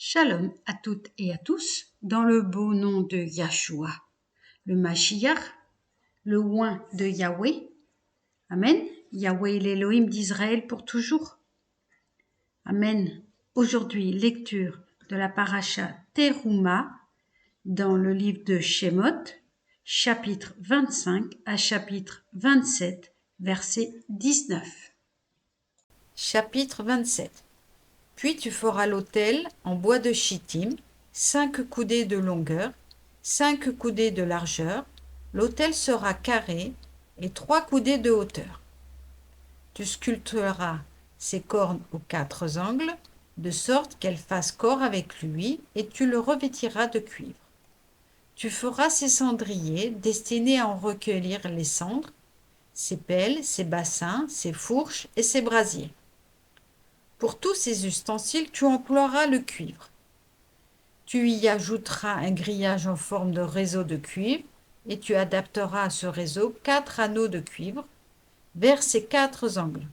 Shalom à toutes et à tous, dans le beau nom de Yahshua, le Mashiach, le oint de Yahweh. Amen. Yahweh l'Élohim d'Israël pour toujours. Amen. Aujourd'hui, lecture de la paracha Teruma dans le livre de Shemot, chapitre 25 à chapitre 27, verset 19. Chapitre 27. Puis tu feras l'autel en bois de chittim, 5 coudées de longueur, 5 coudées de largeur. L'autel sera carré et 3 coudées de hauteur. Tu sculpteras ses cornes aux 4 angles, de sorte qu'elles fassent corps avec lui, et tu le revêtiras de cuivre. Tu feras ses cendriers destinés à en recueillir les cendres, ses pelles, ses bassins, ses fourches et ses brasiers. Pour tous ces ustensiles, tu emploieras le cuivre. Tu y ajouteras un grillage en forme de réseau de cuivre et tu adapteras à ce réseau 4 anneaux de cuivre vers ces 4 angles.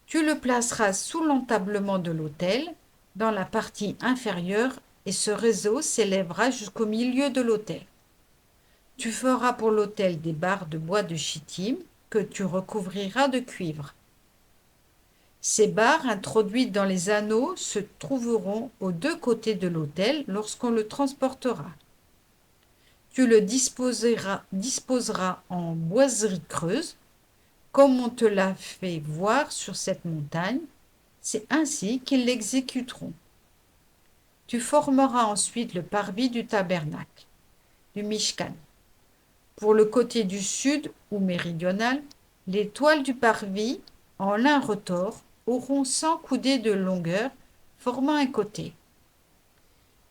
Tu le placeras sous l'entablement de l'autel, dans la partie inférieure, et ce réseau s'élèvera jusqu'au milieu de l'autel. Tu feras pour l'autel des barres de bois de chittim que tu recouvriras de cuivre. Ces barres introduites dans les anneaux se trouveront aux 2 côtés de l'autel lorsqu'on le transportera. Tu le disposeras en boiserie creuse, comme on te l'a fait voir sur cette montagne. C'est ainsi qu'ils l'exécuteront. Tu formeras ensuite le parvis du tabernacle, du Mishkan. Pour le côté du sud ou méridional, les toiles du parvis, en lin retors, auront 100 coudées de longueur, formant un côté.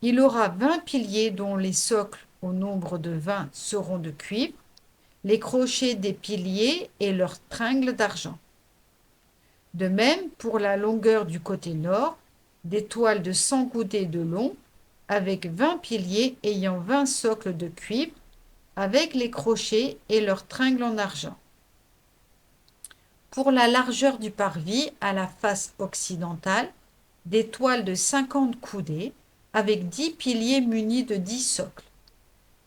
Il aura 20 piliers dont les socles, au nombre de 20, seront de cuivre, les crochets des piliers et leurs tringles d'argent. De même, pour la longueur du côté nord, des toiles de 100 coudées de long, avec 20 piliers ayant 20 socles de cuivre, avec les crochets et leurs tringles en argent. Pour la largeur du parvis à la face occidentale, des toiles de 50 coudées avec 10 piliers munis de 10 socles.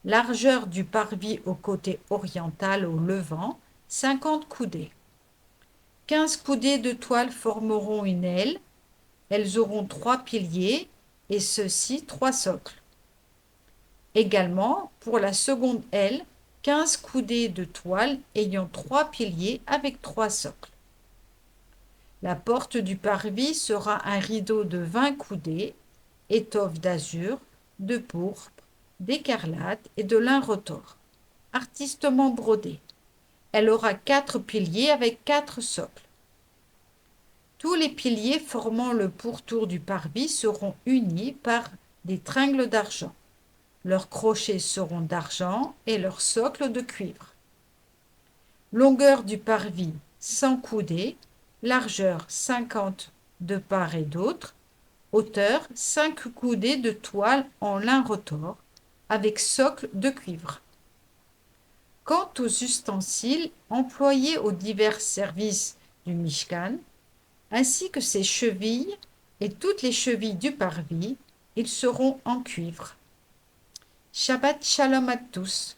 Largeur du parvis au côté oriental au levant, 50 coudées. 15 coudées de toile formeront une aile. Elles auront 3 piliers et ceux-ci 3 socles. Également, pour la seconde aile, 15 coudées de toile ayant 3 piliers avec 3 socles. La porte du parvis sera un rideau de 20 coudées, étoffe d'azur, de pourpre, d'écarlate et de lin retors, artistement brodé. Elle aura 4 piliers avec 4 socles. Tous les piliers formant le pourtour du parvis seront unis par des tringles d'argent. Leurs crochets seront d'argent et leurs socles de cuivre. Longueur du parvis 100 coudées, largeur 50 de part et d'autre, hauteur 5 coudées de toile en lin retors, avec socle de cuivre. Quant aux ustensiles employés aux divers services du Mishkan, ainsi que ses chevilles et toutes les chevilles du parvis, ils seront en cuivre. Shabbat Shalom à tous.